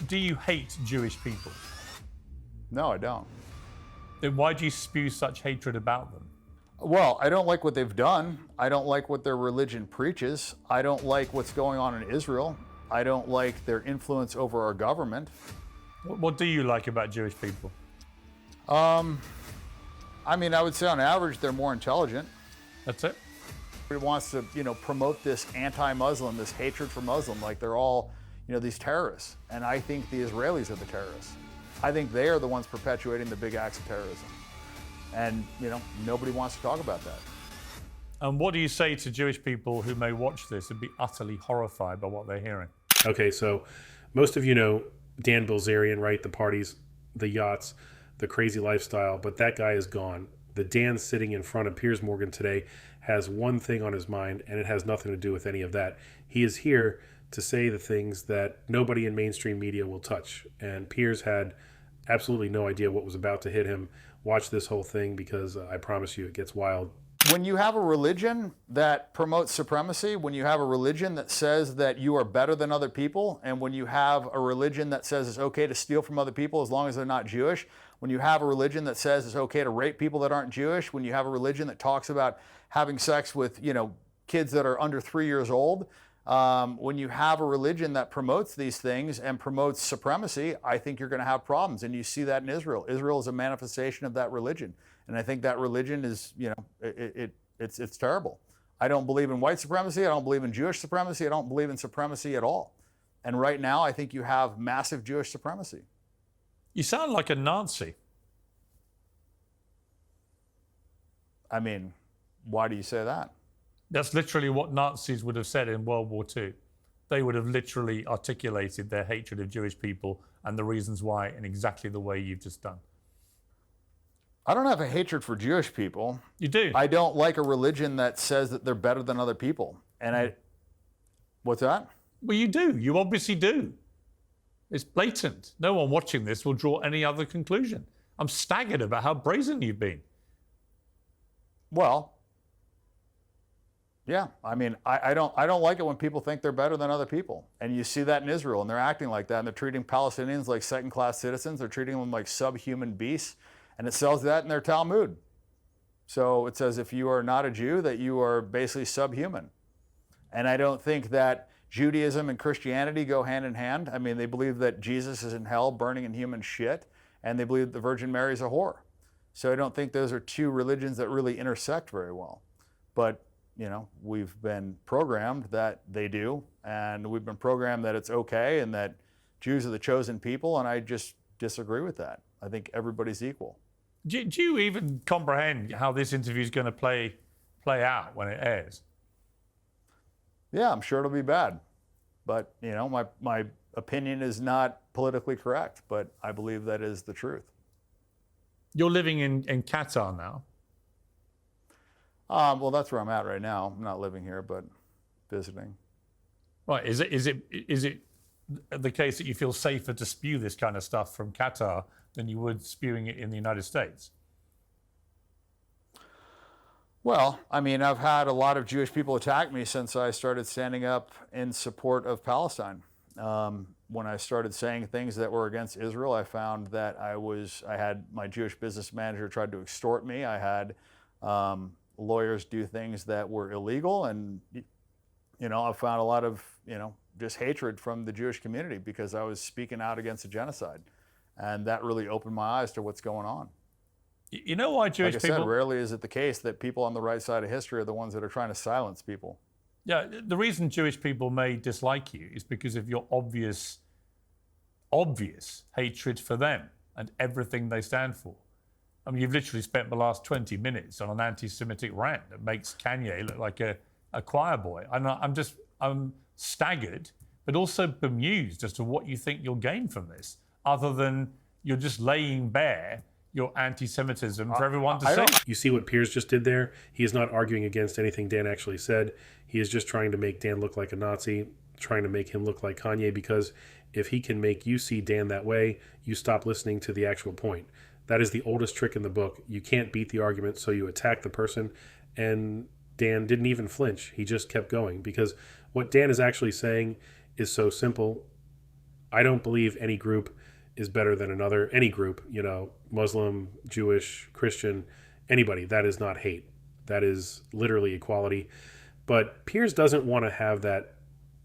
do you hate Jewish people? No, I don't. Then why do you spew such hatred about them? Well, I don't like what they've done. I don't like what their religion preaches. I don't like what's going on in Israel. I don't like their influence over our government. What do you like about Jewish people? I mean, I would say on average, they're more intelligent. That's it? It wants to, promote this anti-Muslim, this hatred for Muslim, like they're all, these terrorists. And I think the Israelis are the terrorists. I think they are the ones perpetuating the big acts of terrorism. And, nobody wants to talk about that. And what do you say to Jewish people who may watch this and be utterly horrified by what they're hearing? Okay, so most of you know Dan Bilzerian, right? The parties, the yachts, the crazy lifestyle, but that guy is gone. The Dan sitting in front of Piers Morgan today has one thing on his mind, and it has nothing to do with any of that. He is here to say the things that nobody in mainstream media will touch. And Piers had absolutely no idea what was about to hit him. Watch this whole thing because I promise you it gets wild. When you have a religion that promotes supremacy, when you have a religion that says that you are better than other people, and when you have a religion that says it's okay to steal from other people as long as they're not Jewish, when you have a religion that says it's okay to rape people that aren't Jewish, when you have a religion that talks about having sex with, kids that are under 3 years old, when you have a religion that promotes these things and promotes supremacy, I think you're going to have problems. And you see that in Israel. Israel is a manifestation of that religion. And I think that religion is, it's terrible. I don't believe in white supremacy. I don't believe in Jewish supremacy. I don't believe in supremacy at all. And right now, I think you have massive Jewish supremacy. You sound like a Nazi. I mean, why do you say that? That's literally what Nazis would have said in World War II. They would have literally articulated their hatred of Jewish people and the reasons why in exactly the way you've just done. I don't have a hatred for Jewish people. You do? I don't like a religion that says that they're better than other people. And what's that? Well, you do. You obviously do. It's blatant. No one watching this will draw any other conclusion. I'm staggered about how brazen you've been. Well, yeah. I mean, I don't like it when people think they're better than other people. And you see that in Israel, and they're acting like that, and they're treating Palestinians like second-class citizens. They're treating them like subhuman beasts. And it sells that in their Talmud. So it says if you are not a Jew, that you are basically subhuman. And I don't think that Judaism and Christianity go hand in hand. I mean, they believe that Jesus is in hell burning in human shit, and they believe the Virgin Mary is a whore. So I don't think those are two religions that really intersect very well. But, we've been programmed that they do, and we've been programmed that it's okay and that Jews are the chosen people, and I just disagree with that. I think everybody's equal. Do you even comprehend how this interview is going to play out when it airs? Yeah, I'm sure it'll be bad. But, my opinion is not politically correct, but I believe that is the truth. You're living in Qatar now. Well, that's where I'm at right now. I'm not living here, but visiting. Right. Is it the case that you feel safer to spew this kind of stuff from Qatar than you would spewing it in the United States? Well, I mean, I've had a lot of Jewish people attack me since I started standing up in support of Palestine. When I started saying things that were against Israel, I found that I had my Jewish business manager tried to extort me. I had lawyers do things that were illegal, and I found a lot of just hatred from the Jewish community because I was speaking out against a genocide. And that really opened my eyes to what's going on. You know why Jewish people... Like I said, rarely is it the case that people on the right side of history are the ones that are trying to silence people. Yeah, the reason Jewish people may dislike you is because of your obvious hatred for them and everything they stand for. I mean, you've literally spent the last 20 minutes on an anti-Semitic rant that makes Kanye look like a choir boy. I'm staggered, but also bemused as to what you think you'll gain from this, other than you're just laying bare your anti-Semitism for everyone to see. You see what Piers just did there? He is not arguing against anything Dan actually said. He is just trying to make Dan look like a Nazi, trying to make him look like Kanye, because if he can make you see Dan that way, you stop listening to the actual point. That is the oldest trick in the book. You can't beat the argument, so you attack the person. And Dan didn't even flinch. He just kept going, because what Dan is actually saying is so simple. I don't believe any group is better than another. Any group, Muslim, Jewish, Christian, anybody. That is not hate. That is literally equality. But Piers doesn't want to have that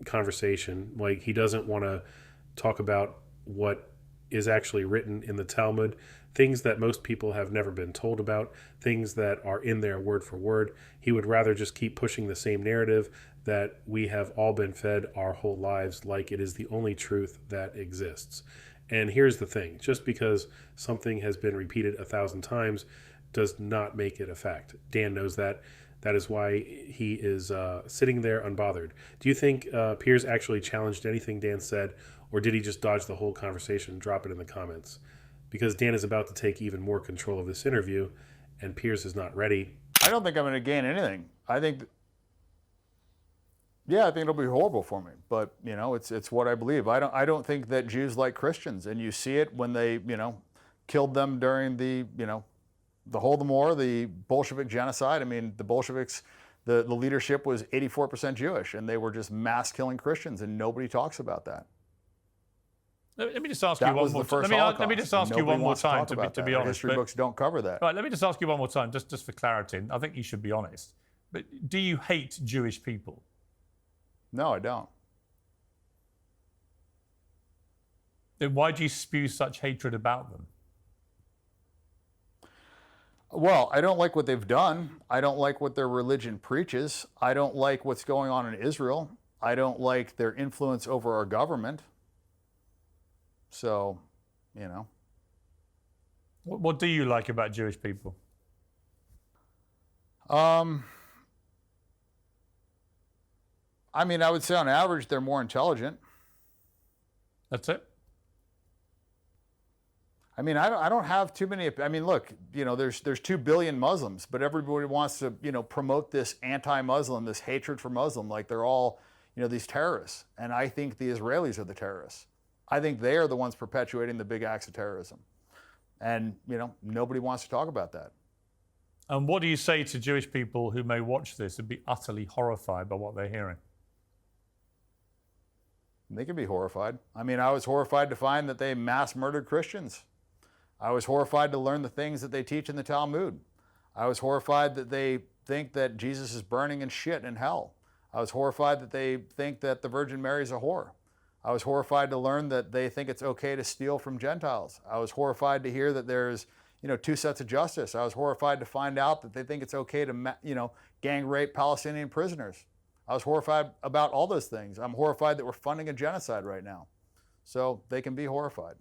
conversation. Like, he doesn't want to talk about what is actually written in the Talmud, things that most people have never been told about, things that are in there word for word. He would rather just keep pushing the same narrative that we have all been fed our whole lives, like it is the only truth that exists. And here's the thing, just because something has been repeated 1,000 times does not make it a fact. Dan knows that. That is why he is sitting there unbothered. Do you think Piers actually challenged anything Dan said, or did he just dodge the whole conversation and drop it in the comments? Because Dan is about to take even more control of this interview, and Piers is not ready. I don't think I'm going to gain anything. I think it'll be horrible for me. But it's what I believe. I don't think that Jews like Christians, and you see it when they killed them during the Holodomor, the Bolshevik genocide. I mean, the Bolsheviks, the leadership was 84% Jewish, and they were just mass killing Christians, and nobody talks about that. Let me just ask you one more time. Let me just ask you one more time to be honest. History books don't cover that. Right, let me just ask you one more time, just for clarity. And I think you should be honest. But do you hate Jewish people? No, I don't. Then why do you spew such hatred about them? Well, I don't like what they've done. I don't like what their religion preaches. I don't like what's going on in Israel. I don't like their influence over our government. So, What do you like about Jewish people? I would say on average they're more intelligent. That's it? I don't have too many. Look, there's 2 billion Muslims, but everybody wants to, promote this anti-Muslim, this hatred for Muslim, like they're all, these terrorists. And I think the Israelis are the terrorists. I think they are the ones perpetuating the big acts of terrorism. And, nobody wants to talk about that. And what do you say to Jewish people who may watch this and be utterly horrified by what they're hearing? They can be horrified. I was horrified to find that they mass murdered Christians. I was horrified to learn the things that they teach in the Talmud. I was horrified that they think that Jesus is burning in shit in hell. I was horrified that they think that the Virgin Mary is a whore. I was horrified to learn that they think it's okay to steal from Gentiles. I was horrified to hear that there's, 2 sets of justice. I was horrified to find out that they think it's okay to, gang rape Palestinian prisoners. I was horrified about all those things. I'm horrified that we're funding a genocide right now. So they can be horrified.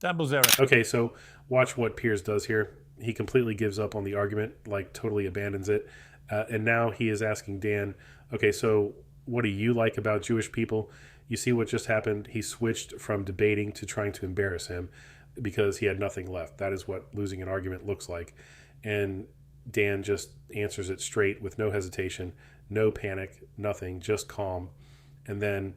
Dan Bilzerian. Okay, so watch what Piers does here. He completely gives up on the argument, like totally abandons it. And now he is asking Dan, okay, so what do you like about Jewish people? You see what just happened? He switched from debating to trying to embarrass him because he had nothing left. That is what losing an argument looks like. And Dan just answers it straight with no hesitation, no panic, nothing, just calm. And then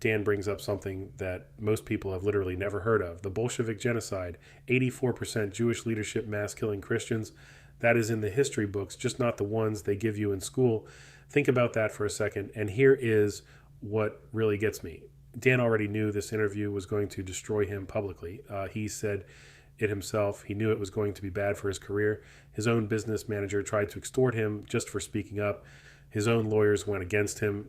Dan brings up something that most people have literally never heard of. The Bolshevik genocide, 84% Jewish leadership mass killing Christians. That is in the history books, just not the ones they give you in school. Think about that for a second. And here is what really gets me. Dan already knew this interview was going to destroy him publicly. He said it himself. He knew it was going to be bad for his career. His own business manager tried to extort him just for speaking up. His own lawyers went against him.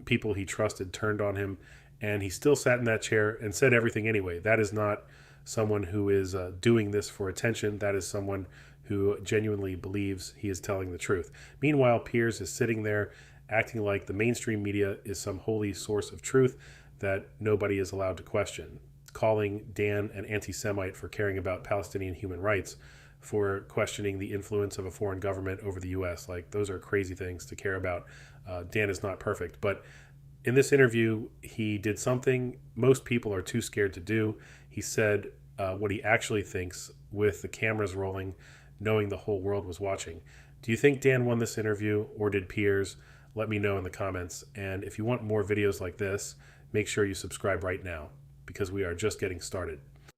People he trusted turned on him, and he still sat in that chair and said everything anyway. That is not someone who is doing this for attention. That is someone who genuinely believes he is telling the truth. Meanwhile, Piers is sitting there acting like the mainstream media is some holy source of truth that nobody is allowed to question, calling Dan an anti-Semite for caring about Palestinian human rights, for questioning the influence of a foreign government over the U.S. Like, those are crazy things to care about. Dan is not perfect, but in this interview, he did something most people are too scared to do. He said what he actually thinks with the cameras rolling, knowing the whole world was watching. Do you think Dan won this interview, or did Piers? Let me know in the comments. And if you want more videos like this, make sure you subscribe right now, because we are just getting started.